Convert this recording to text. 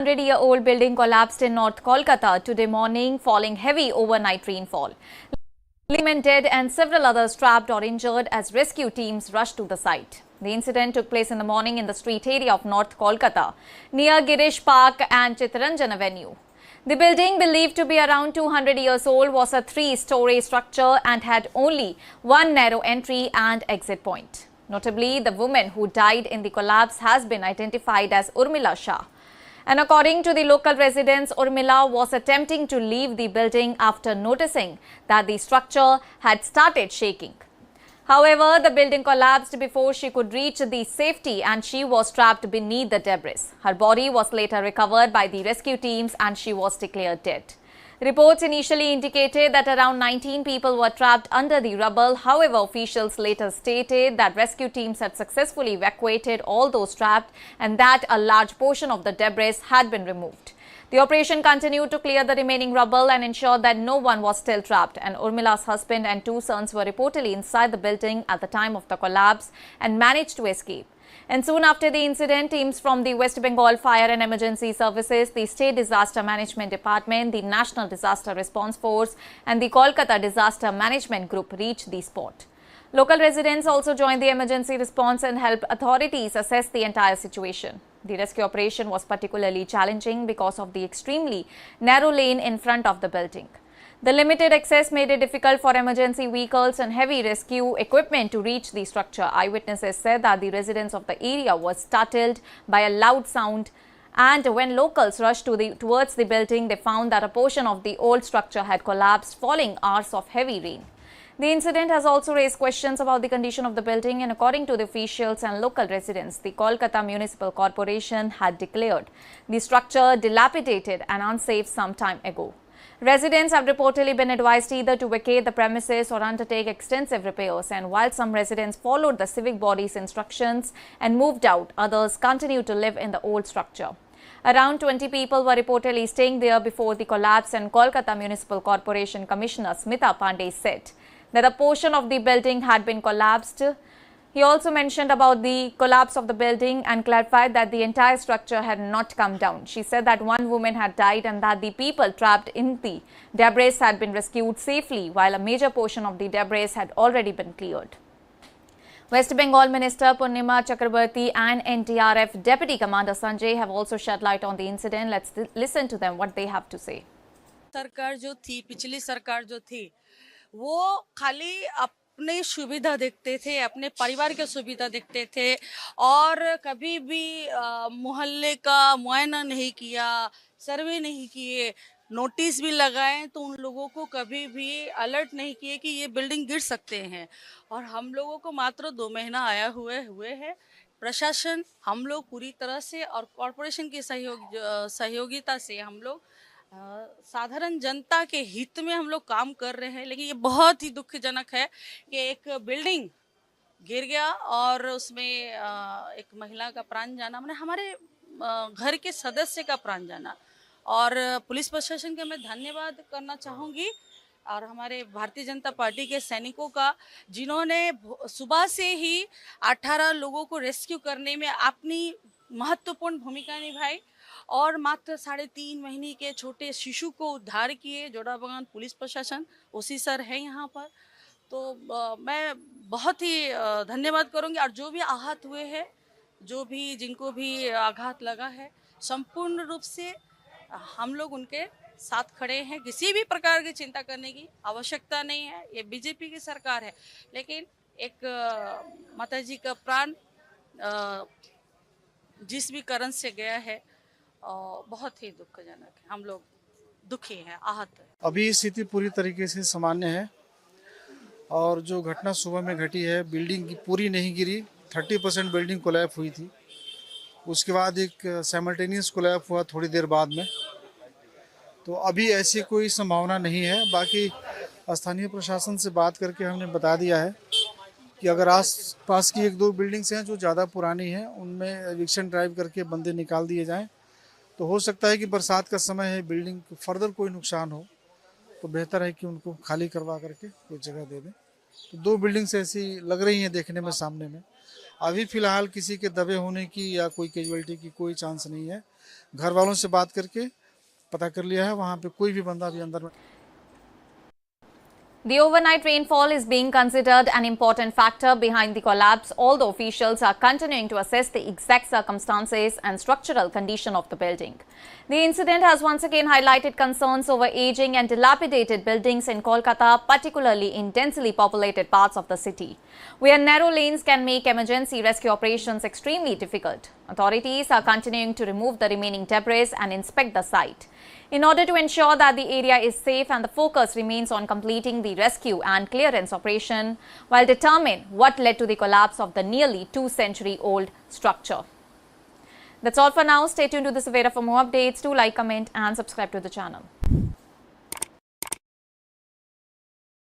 100-year-old building collapsed in North Kolkata today morning, falling heavy overnight rainfall. Men dead and several others trapped or injured as rescue teams rushed to the site. The incident took place in the morning in the street area of North Kolkata, near Girish Park and Chittaranjan Avenue. The building, believed to be around 200 years old, was a 3-story structure and had only one narrow entry and exit point. Notably, the woman who died in the collapse has been identified as Urmila Shah. And according to the local residents, Urmila was attempting to leave the building after noticing that the structure had started shaking. However, the building collapsed before she could reach the safety and she was trapped beneath the debris. Her body was later recovered by the rescue teams and she was declared dead. Reports initially indicated that around 19 people were trapped under the rubble. However, officials later stated that rescue teams had successfully evacuated all those trapped and that a large portion of the debris had been removed. The operation continued to clear the remaining rubble and ensure that no one was still trapped. And Urmila's husband and 2 sons were reportedly inside the building at the time of the collapse and managed to escape. And soon after the incident, teams from the West Bengal Fire and Emergency Services, the State Disaster Management Department, the National Disaster Response Force and the Kolkata Disaster Management Group reached the spot. Local residents also joined the emergency response and helped authorities assess the entire situation. The rescue operation was particularly challenging because of the extremely narrow lane in front of the building. The limited access made it difficult for emergency vehicles and heavy rescue equipment to reach the structure. Eyewitnesses said that the residents of the area were startled by a loud sound, and when locals rushed towards the building, they found that a portion of the old structure had collapsed, following hours of heavy rain. The incident has also raised questions about the condition of the building, and according to the officials and local residents, the Kolkata Municipal Corporation had declared the structure dilapidated and unsafe some time ago. Residents have reportedly been advised either to vacate the premises or undertake extensive repairs, and while some residents followed the civic body's instructions and moved out, others continue to live in the old structure. Around 20 people were reportedly staying there before the collapse, and Kolkata Municipal Corporation Commissioner Smita Pandey said that a portion of the building had been collapsed. He also mentioned about the collapse of the building and clarified that the entire structure had not come down. She said that one woman had died and that the people trapped in the debris had been rescued safely, while a major portion of the debris had already been cleared. West Bengal Minister Purnima Chakrabarti and NDRF Deputy Commander Sanjay have also shed light on the incident. Let's listen to them what they have to say. सरकार जो थी, पिछली सरकार जो थी, वो खाली अपने सुविधा देखते थे, अपने परिवार के सुविधा देखते थे और कभी भी मोहल्ले का मुआयना नहीं किया, सर्वे नहीं किए, नोटिस भी लगाए तो उन लोगों को कभी भी अलर्ट नहीं किए कि ये बिल्डिंग गिर सकते हैं। और हम लोगों को मात्र 2 महीना आया हुए हैं। प्रशासन, हम लोग पूरी तरह से और कॉरपोरेशन की सहयोगिता से हम लोग साधारण जनता के हित में हम लोग काम कर रहे हैं। लेकिन ये बहुत ही दुखजनक है कि एक बिल्डिंग गिर गया और उसमें एक महिला का प्राण जाना, मैंने हमारे घर के सदस्य का प्राण जाना। और पुलिस प्रशासन का मैं धन्यवाद करना चाहूँगी और हमारे भारतीय जनता पार्टी के सैनिकों का, जिन्होंने सुबह से ही 18 लोगों को रेस्क्यू करने में अपनी महत्वपूर्ण भूमिका निभाई और मात्र 3.5 महीने के छोटे शिशु को उद्धार किए। जोड़ाबागान पुलिस प्रशासन उसी सर है यहाँ पर, तो मैं बहुत ही धन्यवाद करूँगी। और जो भी आहत हुए हैं, जिनको भी आघात लगा है, संपूर्ण रूप से हम लोग उनके साथ खड़े हैं। किसी भी प्रकार की चिंता करने की आवश्यकता नहीं है। ये बीजेपी की सरकार है, लेकिन एक माताजी का प्राण जिस भी कारण से गया है बहुत ही दुखजनक है। हम लोग दुखी हैं, आहत हैं। अभी स्थिति पूरी तरीके से सामान्य है और जो घटना सुबह में घटी है, बिल्डिंग की पूरी नहीं गिरी, 30% बिल्डिंग कोलैप्स हुई थी। उसके बाद एक साइमल्टेनियस कोलैप्स हुआ थोड़ी देर बाद में। तो अभी ऐसी कोई संभावना नहीं है। बाकी स्थानीय प्रशासन से बात करके हमने बता दिया है कि अगर आस पास की 1-2 बिल्डिंग्स हैं जो ज़्यादा पुरानी हैं, उनमें एविक्शन ड्राइव करके बंदे निकाल दिए जाएं। तो हो सकता है कि बरसात का समय है, बिल्डिंग को फर्दर कोई नुकसान हो तो बेहतर है कि उनको खाली करवा करके कोई जगह दे दें। तो 2 बिल्डिंग्स ऐसी लग रही हैं देखने में सामने में। अभी फ़िलहाल किसी के दबे होने की या कोई कैजुअलिटी की कोई चांस नहीं है। घर वालों से बात करके पता कर लिया है, वहाँ पे कोई भी बंदा अभी अंदर में। The overnight rainfall is being considered an important factor behind the collapse, although officials are continuing to assess the exact circumstances and structural condition of the building. The incident has once again highlighted concerns over aging and dilapidated buildings in Kolkata, particularly in densely populated parts of the city, where narrow lanes can make emergency rescue operations extremely difficult. Authorities are continuing to remove the remaining debris and inspect the site in order to ensure that the area is safe, and the focus remains on completing the rescue and clearance operation while determine what led to the collapse of the nearly 2-century-old structure. That's all for now. Stay tuned to the Savera for more updates. Do like, comment and subscribe to the channel.